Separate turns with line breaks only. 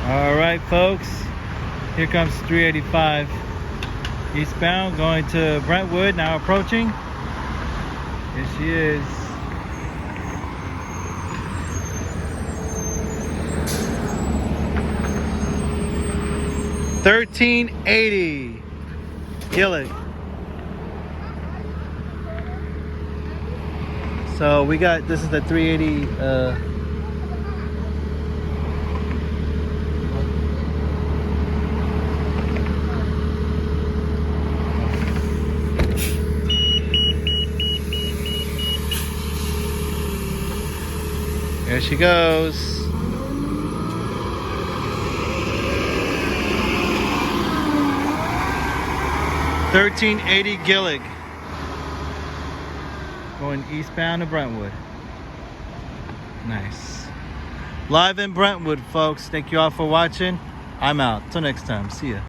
All right, folks. Here comes 385 eastbound going to Brentwood, now approaching. Here she is. $13.80 Gillig. So we got, this is the 380 There she goes. $13.80 Gillig. Going eastbound to Brentwood. Nice. Live in Brentwood, folks. Thank you all for watching. I'm out. Till next time. See ya.